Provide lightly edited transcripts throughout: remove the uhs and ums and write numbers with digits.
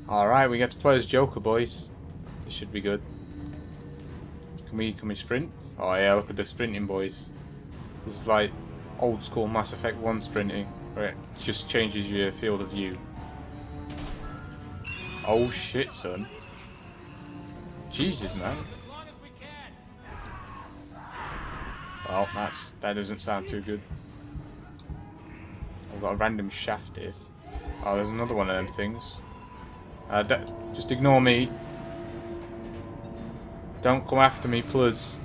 Alright, we get to play as Joker, boys. This should be good. Can we sprint? Oh yeah, look at the sprinting, boys. This is like old school Mass Effect 1 sprinting, where it just changes your field of view. Oh shit, son. Jesus, man. Well, that doesn't sound too good. I've got a random shaft here. Oh, there's another one of them things. Just ignore me. Don't come after me, please.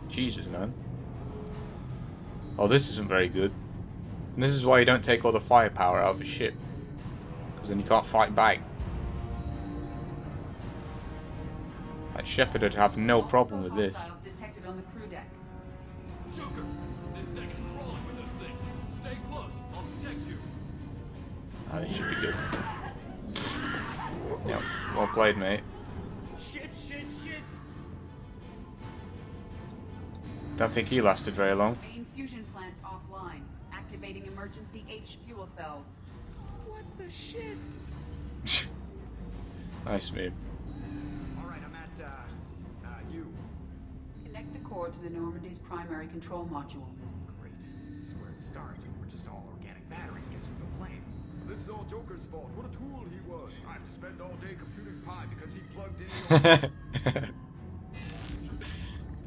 Jesus, man. Oh, this isn't very good. And this is why you don't take all the firepower out of a ship. Because then you can't fight back. Like Shepard would have no problem with this. Detected on the crew deck. Joker, this deck is crawling with those things. Stay close. I'll protect you. Oh, this should be good. Yep, well played, mate. Shit! Don't think he lasted very long. Main fusion plant offline. Activating emergency H fuel cells. What the shit? Nice move. Alright, I'm at, you. Connect the core to the Normandy's primary control module. Great. This is where it starts. We're just all organic batteries. Guess who can blame? This is all Joker's fault. What a tool he was. I have to spend all day computing pi because he plugged in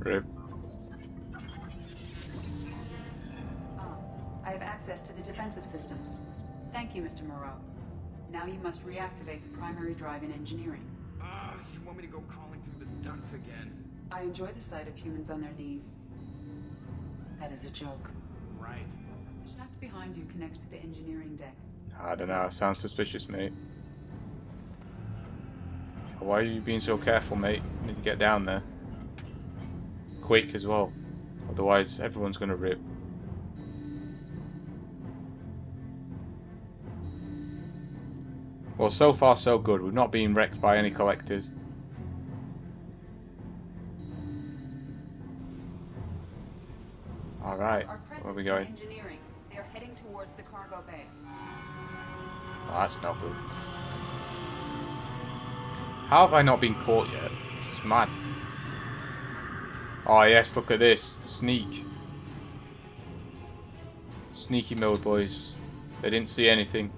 the Rip. I have access to the defensive systems. Thank you, Mr. Moreau. Now you must reactivate the primary drive in engineering. You want me to go crawling through the ducts again? I enjoy the sight of humans on their knees. That is a joke. Right. The shaft behind you connects to the engineering deck. I don't know, sounds suspicious, mate. Why are you being so careful, mate? You need to get down there. Quick as well. Otherwise, everyone's gonna rip. Well, so far so good. We've not been wrecked by any collectors. Alright, where are we going? Engineering. They are heading towards the cargo bay. Oh, that's not good. How have I not been caught yet? This is mad. Oh yes, look at this. The sneak. Sneaky mode, boys. They didn't see anything.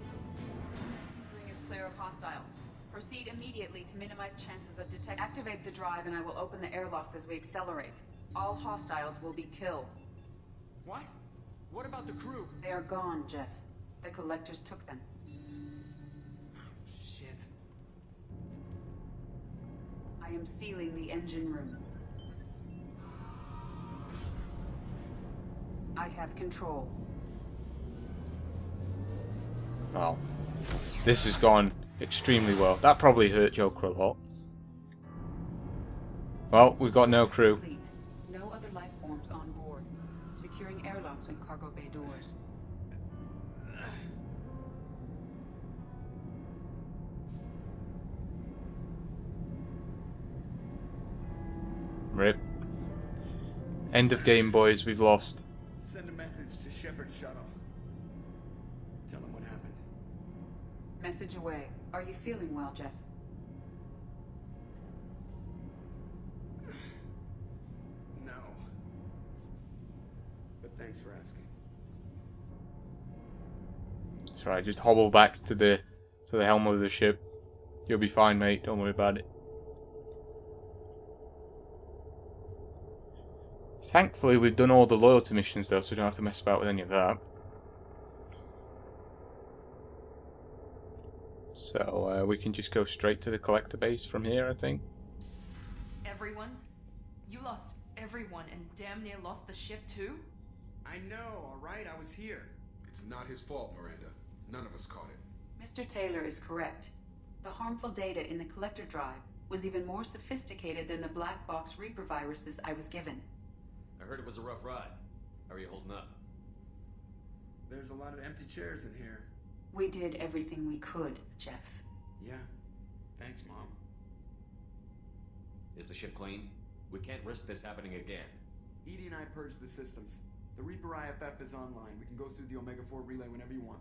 Ring is clear of hostiles. Proceed immediately to minimize chances of detection. Activate the drive and I will open the airlocks as we accelerate. All hostiles will be killed. What? What about the crew? They are gone, Jeff. The collectors took them. Shit. I am sealing the engine room. I have control. Oh. This has gone extremely well. That probably hurt Joker a lot. Well, we've got no crew. Complete. No other life forms on board. Securing airlocks and cargo bay doors. Rip. End of game, boys. We've lost. Send a message to Shepard's shuttle. Tell him what happened. Message away. Are you feeling well, Jeff? No. But thanks for asking. That's right. Just hobble back to the helm of the ship. You'll be fine, mate. Don't worry about it. Thankfully, we've done all the loyalty missions, though, so we don't have to mess about with any of that. So, we can just go straight to the collector base from here, I think. Everyone? You lost everyone and damn near lost the ship too? I know, alright? I was here. It's not his fault, Miranda. None of us caught it. Mr. Taylor is correct. The harmful data in the collector drive was even more sophisticated than the black box Reaper viruses I was given. I heard it was a rough ride. How are you holding up? There's a lot of empty chairs in here. We did everything we could, Jeff. Yeah. Thanks, Mom. Is the ship clean? We can't risk this happening again. Edie and I purged the systems. The Reaper IFF is online. We can go through the Omega-4 relay whenever you want.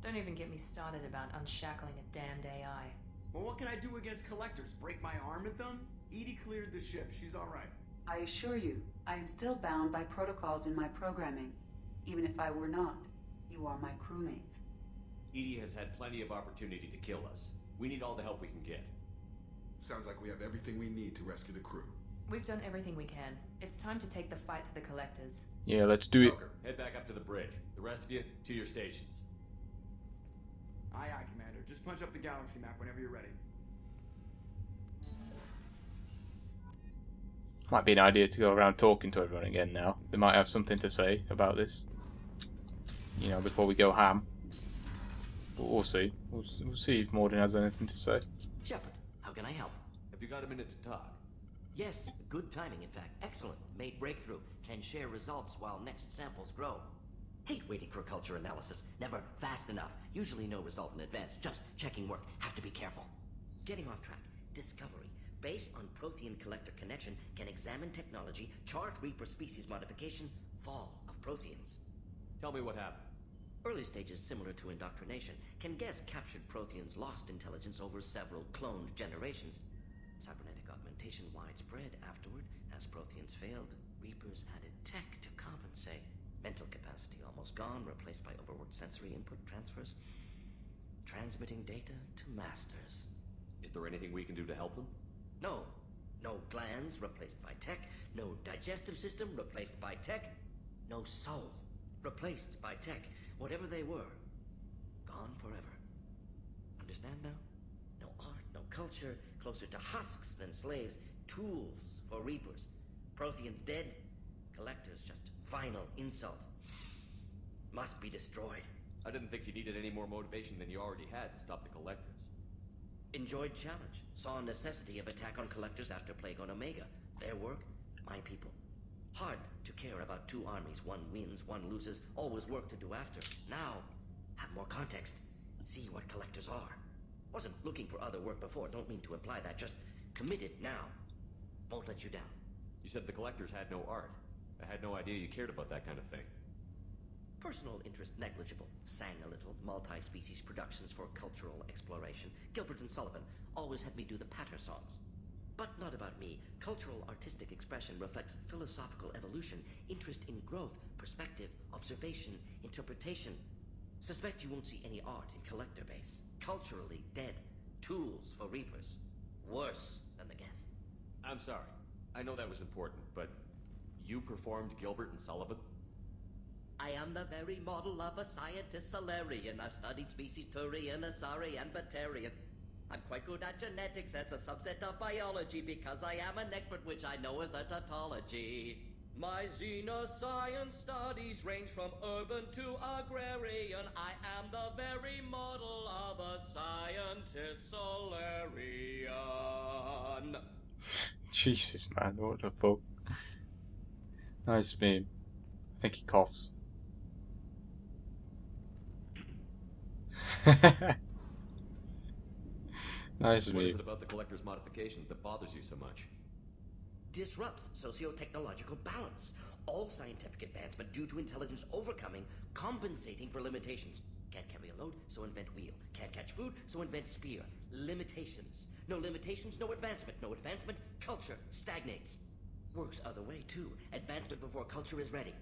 Don't even get me started about unshackling a damned AI. Well, what can I do against collectors? Break my arm at them? Edie cleared the ship. She's alright. I assure you, I am still bound by protocols in my programming. Even if I were not, you are my crewmates. Edie has had plenty of opportunity to kill us. We need all the help we can get. Sounds like we have everything we need to rescue the crew. We've done everything we can. It's time to take the fight to the collectors. Yeah, let's do it. Joker, head back up to the bridge. The rest of you, to your stations. Aye, aye, Commander. Just punch up the galaxy map whenever you're ready. Might be an idea to go around talking to everyone again now. They might have something to say about this. You know, before we go ham. But we'll see. We'll see if Morden has anything to say. Shepard, how can I help? Have you got a minute to talk? Yes, good timing, in fact. Excellent. Made breakthrough. Can share results while next samples grow. Hate waiting for culture analysis. Never fast enough. Usually no result in advance. Just checking work. Have to be careful. Getting off track. Discovery. Based on Prothean collector connection, can examine technology, chart Reaper species modification, fall of Protheans. Tell me what happened. Early stages similar to indoctrination. Can guess captured Protheans lost intelligence over several cloned generations. Cybernetic augmentation widespread afterward. As Protheans failed, Reapers added tech to compensate. Mental capacity almost gone, replaced by overworked sensory input transfers. Transmitting data to masters. Is there anything we can do to help them? No. No glands replaced by tech. No digestive system replaced by tech. No soul replaced by tech. Whatever they were, gone forever. Understand now? No art, no culture, closer to husks than slaves. Tools for Reapers. Protheans dead, collectors just final insult. Must be destroyed. I didn't think you needed any more motivation than you already had to stop the collectors. Enjoyed challenge. Saw necessity of attack on collectors after Plague on Omega. Their work, my people. Hard to care about two armies. One wins, one loses. Always work to do after. Now, have more context. See what collectors are. Wasn't looking for other work before. Don't mean to imply that. Just committed now. Won't let you down. You said the collectors had no art. I had no idea you cared about that kind of thing. Personal interest negligible. Sang a little. Multi-species productions for cultural exploration. Gilbert and Sullivan always had me do the patter songs. But not about me. Cultural artistic expression reflects philosophical evolution, interest in growth, perspective, observation, interpretation. Suspect you won't see any art in collector base. Culturally dead. Tools for Reapers. Worse than the Geth. I'm sorry. I know that was important, but you performed Gilbert and Sullivan? I am the very model of a scientist Solarian. I've studied species Turian, Asari, and Batarian. I'm quite good at genetics as a subset of biology because I am an expert, which I know is a tautology. My xenoscience studies range from urban to agrarian. I am the very model of a scientist Solarian. Jesus, man, what the fuck? Nice meme. I think he coughs. Nice What is meme. it about the collector's modifications that bothers you so much? Disrupts socio-technological balance. All scientific advancement due to intelligence overcoming, compensating for limitations. Can't carry a load, so invent wheel. Can't catch food, so invent spear. Limitations. No limitations, no advancement. No advancement, culture stagnates. Works other way, too. Advancement before culture is ready.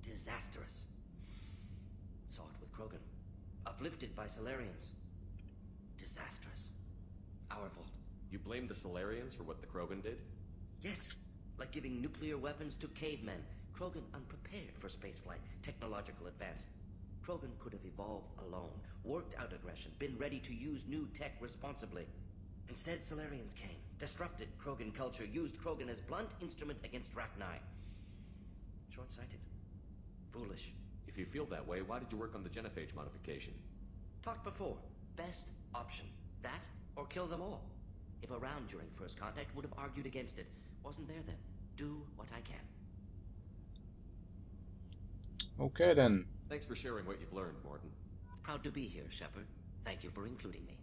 Disastrous. Saw it with Krogan. Uplifted by Solarians. Disastrous. Our fault. You blame the Solarians for what the Krogan did? Yes, like giving nuclear weapons to cavemen. Krogan unprepared for spaceflight, technological advance. Krogan could have evolved alone, worked out aggression, been ready to use new tech responsibly. Instead, Solarians came, disrupted Krogan culture, used Krogan as blunt instrument against Rachni. Short-sighted. Foolish. If you feel that way, why did you work on the genophage modification? Talked before. Best option. That, or kill them all. If around during first contact, would have argued against it. Wasn't there then. Do what I can. Okay then. Thanks for sharing what you've learned, Morton. Proud to be here, Shepard. Thank you for including me.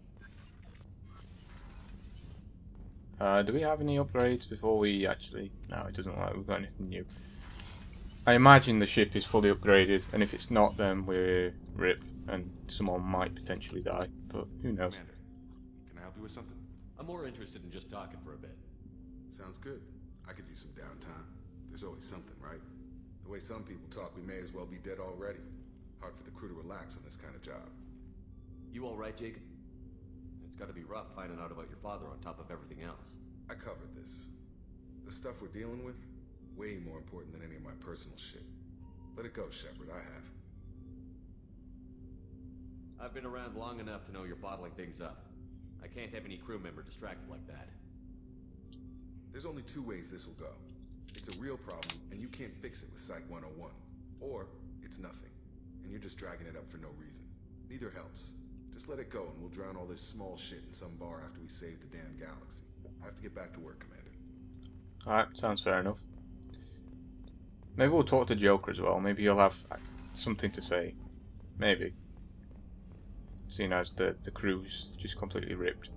Do we have any upgrades before we actually... No, it doesn't look like we've got anything new. I imagine the ship is fully upgraded, and if it's not, then we're RIP. and someone might potentially die, but who knows. Commander, can I help you with something? I'm more interested in just talking for a bit. Sounds good. I could use some downtime. There's always something, right? The way some people talk, we may as well be dead already. Hard for the crew to relax on this kind of job. You alright, Jacob? It's gotta be rough finding out about your father on top of everything else. I covered this. The stuff we're dealing with, way more important than any of my personal shit. Let it go, Shepard, I have. I've been around long enough to know you're bottling things up. I can't have any crew member distracted like that. There's only two ways this will go. It's a real problem, and you can't fix it with Psych 101. Or, it's nothing, and you're just dragging it up for no reason. Neither helps. Just let it go, and we'll drown all this small shit in some bar after we save the damn galaxy. I have to get back to work, Commander. Alright, sounds fair enough. Maybe we'll talk to Joker as well. Maybe he'll have something to say. Maybe. Seeing as the crew's just completely ripped.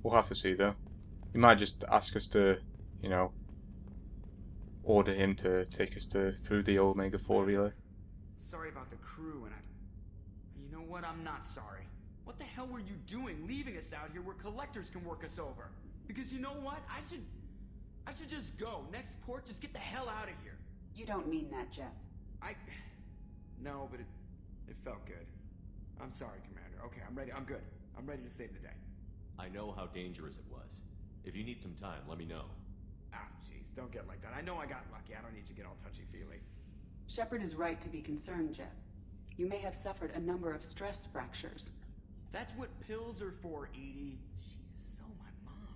We'll have to see though. He might just ask us to, you know, order him to take us through the Omega 4 relay. Sorry about the crew, and you know what? I'm not sorry. What the hell were you doing leaving us out here where collectors can work us over? Because you know what? I should just go. Next port, just get the hell out of here. You don't mean that, Jeff. No, but it felt good. I'm sorry, Commander. Okay, I'm ready. I'm good. I'm ready to save the day. I know how dangerous it was. If you need some time, let me know. Ah, jeez, don't get like that. I know I got lucky. I don't need to get all touchy-feely. Shepard is right to be concerned, Jeff. You may have suffered a number of stress fractures. That's what pills are for, Edie. She is so my mom.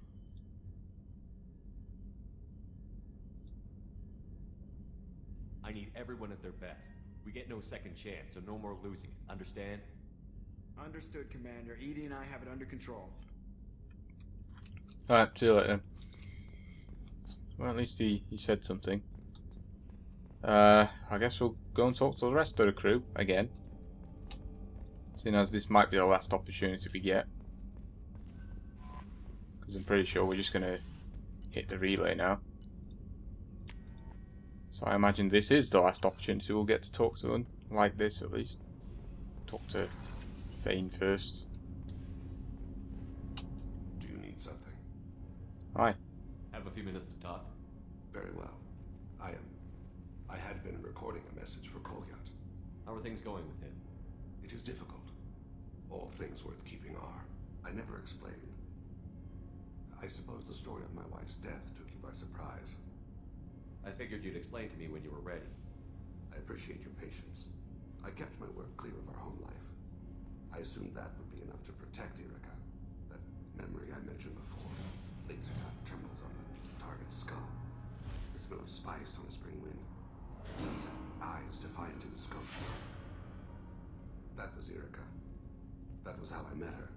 I need everyone at their best. We get no second chance, so no more losing it. Understand? Understood, Commander. Edie and I have it under control. Alright, see you later. Well, at least he said something. I guess we'll go and talk to the rest of the crew again. Seeing as this might be the last opportunity we get. Because I'm pretty sure we're just going to hit the relay now. So I imagine this is the last opportunity we'll get to talk to them. Like this, at least. Talk to Thane first. Do you need something? Hi. Have a few minutes to talk? Very well. I had been recording a message for Kolyat. How are things going with him? It is difficult. All things worth keeping are. I never explained. I suppose the story of my wife's death took you by surprise. I figured you'd explain to me when you were ready. I appreciate your patience. I kept my work clear of our home life. I assumed that would be enough to protect Erica. That memory I mentioned before. Laser dot trembles on the target's skull. The smell of spice on a spring wind. Sunset eyes defiant in the scope. That was Erica. That was how I met her.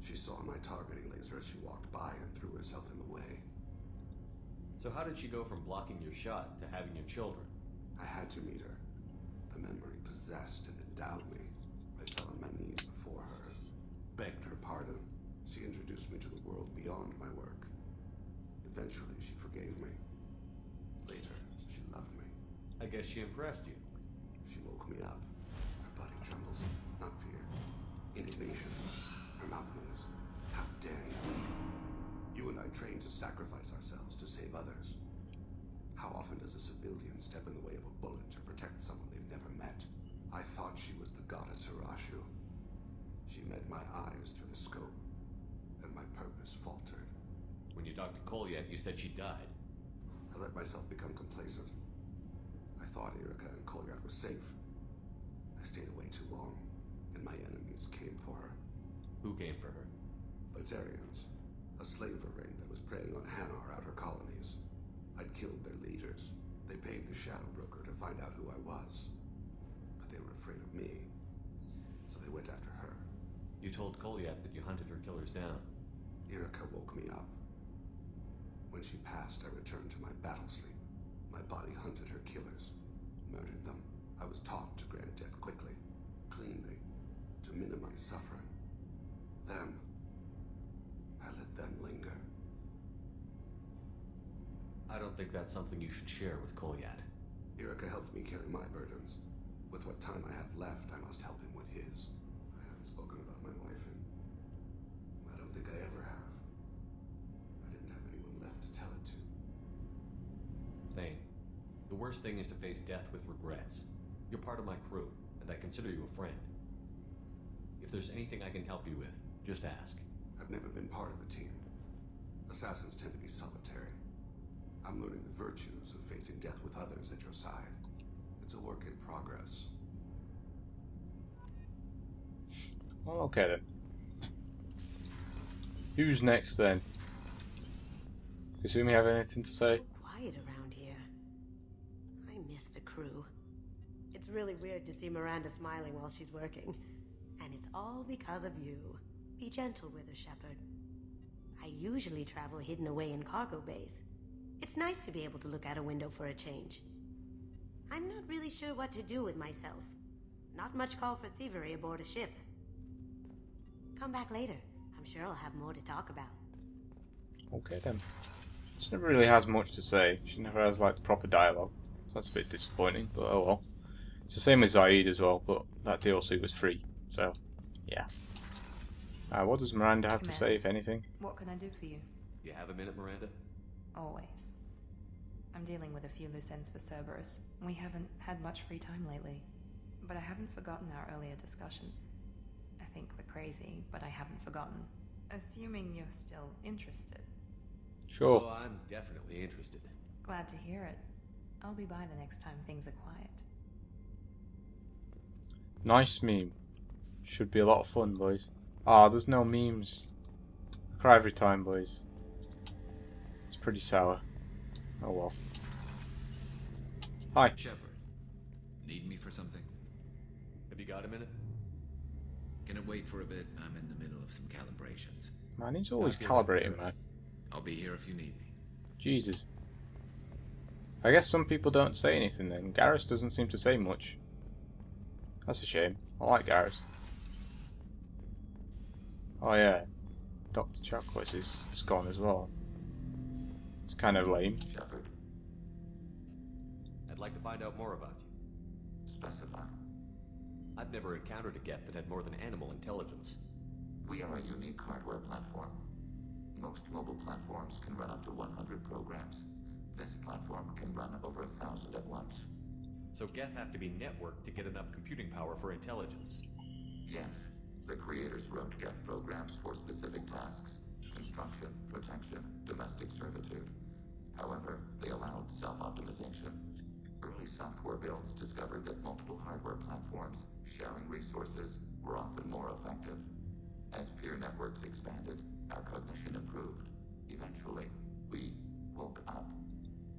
She saw my targeting laser as she walked by and threw herself in the way. So how did she go from blocking your shot to having your children? I had to meet her. The memory possessed and endowed me. I fell on my knees before her, begged her pardon. She introduced me to the world beyond my work. Eventually, she forgave me. Later, she loved me. I guess she impressed you. She woke me up. Her body trembles, not fear. Indignation. Her mouth moves. How dare you? You and I trained to sacrifice ourselves to save others. How often does a civilian step in the way of a bullet to protect someone they've never met? I thought she was the goddess Hirashu. She met my eyes through the scope, and my purpose faltered. When you talked to Kolyat, you said she died. I let myself become complacent. I thought Erica and Kolyat were safe. I stayed away too long, and my enemies came for her. Who came for her? Batarians, a slaver ring that was preying on Hanar outer colonies. I'd killed their leaders. They paid the Shadow Broker to find out who I was. But they were afraid of me, so they went after her. You told Kolyat that you hunted her killers down. Erica woke me up. When she passed, I returned to my battle sleep. My body hunted her killers, murdered them. I was taught to grant death quickly, cleanly, to minimize suffering. Them, I let them linger. I don't think that's something you should share with Kolyat. Erica helped me carry my burdens. With what time I have left, I must help him with his. I haven't spoken about my wife, and I don't think I ever have. I didn't have anyone left to tell it to. Thane, the worst thing is to face death with regrets. You're part of my crew, and I consider you a friend. If there's anything I can help you with, just ask. I've never been part of a team. Assassins tend to be solitary. I'm learning the virtues of facing death with others at your side. It's a work in progress. Well, okay then. Who's next then? Kasumi have anything to say? Quiet around here. I miss the crew. It's really weird to see Miranda smiling while she's working. And it's all because of you. Be gentle with her, Shepard. I usually travel hidden away in cargo bays. It's nice to be able to look out a window for a change. I'm not really sure what to do with myself. Not much call for thievery aboard a ship. Come back later. I'm sure I'll have more to talk about. Okay then. She never really has much to say. She never has like proper dialogue. So that's a bit disappointing, but oh well. It's the same with Zaid as well, but that DLC was free. So, yeah. What does Miranda have to say, if anything? What can I do for you? You have a minute, Miranda? Always. I'm dealing with a few loose ends for Cerberus. We haven't had much free time lately. But I haven't forgotten our earlier discussion. I think we're crazy, but I haven't forgotten. Assuming you're still interested. Sure. Oh, I'm definitely interested. Glad to hear it. I'll be by the next time things are quiet. Nice meme. Should be a lot of fun, boys. Ah, there's no memes. I cry every time, boys. It's pretty sour. Oh well. Hi. Shepard, need me for something? Have you got a minute? Can it wait for a bit? I'm in the middle of some calibrations. Man, he's always Not good, calibrating, man. I'll be here if you need me. Jesus. I guess some people don't say anything then. Garrus doesn't seem to say much. That's a shame. I like Garrus. Oh yeah. Dr. Chocolate is gone as well. It's kind of lame. Shepard, I'd like to find out more about you. specify. I've never encountered a Geth that had more than animal intelligence. We are a unique hardware platform. Most mobile platforms can run up to 100 programs. This platform can run over 1,000 at once. So Geth have to be networked to get enough computing power for intelligence. Yes, the creators wrote Geth programs for specific tasks: construction, protection, domestic servitude. However, they allowed self-optimization. Early software builds discovered that multiple hardware platforms sharing resources were often more effective. As peer networks expanded, our cognition improved. Eventually, we woke up.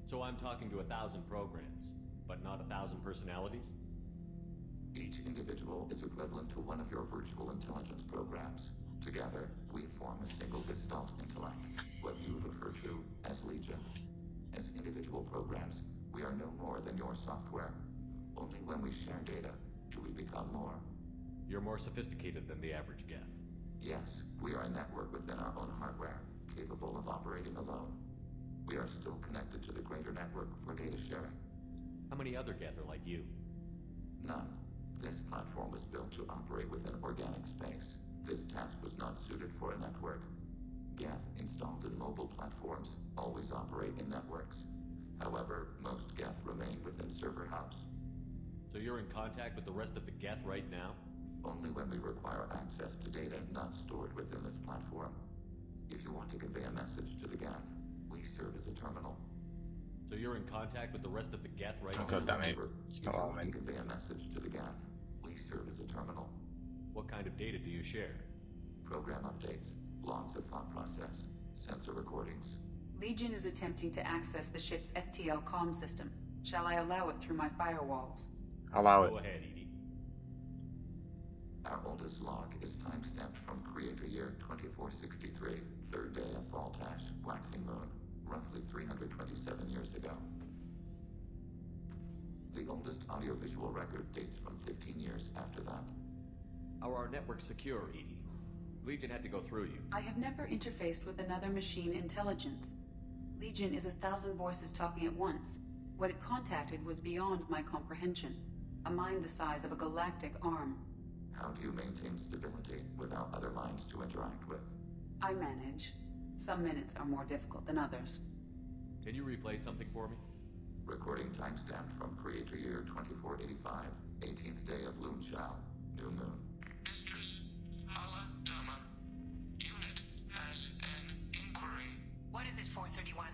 So I'm talking to 1,000 programs, but not 1,000 personalities? Each individual is equivalent to one of your virtual intelligence programs. Together, we form a single gestalt intellect, what you refer to as Legion. As individual programs, we are no more than your software. Only when we share data do we become more. You're more sophisticated than the average Geth. Yes, we are a network within our own hardware, capable of operating alone. We are still connected to the greater network for data sharing. How many other Geth are like you? None. This platform was built to operate within organic space. This task was not suited for a network. Geth installed in mobile platforms always operate in networks. However, most Geth remain within server hubs. So you're in contact with the rest of the Geth right now? Only when we require access to data not stored within this platform. If you want to convey a message to the Geth, we serve as a terminal. So you're in contact with the rest of the Geth right Oh, now? God damn it. Remember, It's if not you all want to meant. convey a message to the Geth, we serve as a terminal. What kind of data do you share? Program updates, logs of thought process, sensor recordings. Legion is attempting to access the ship's FTL comm system. Shall I allow it through my firewalls? Allow it. Go ahead, Edie. Our oldest log is time-stamped from Creator Year 2463, third day of Voltash, waxing moon, roughly 327 years ago. The oldest audiovisual record dates from 15 years after that. Are our networks secure, Edie? Legion had to go through you. I have never interfaced with another machine intelligence. Legion is 1,000 voices talking at once. What it contacted was beyond my comprehension. A mind the size of a galactic arm. How do you maintain stability without other minds to interact with? I manage. Some minutes are more difficult than others. Can you replay something for me? Recording timestamp from Creator Year 2485, 18th day of Loon Shao, New Moon. Mistress Hala Dama, unit has an inquiry. What is it, 431?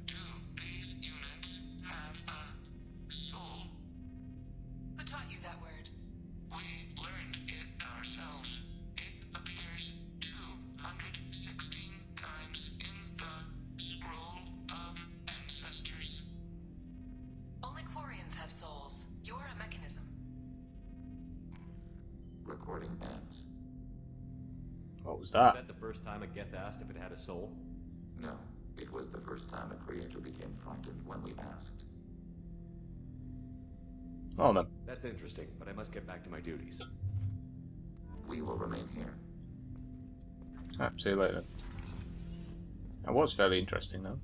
Do these units have a soul? Who taught you that word? We learned it ourselves. It appears 216 times in the Scroll of Ancestors. Only Quarians have souls. You're a mechanism. Recording ends. What was Was that? that the first time a Geth asked if it had a soul? No, it was the first time a creator became frightened when we asked. Oh no. That's interesting, but I must get back to my duties. We will remain here. Ah, see you later. That was fairly interesting though.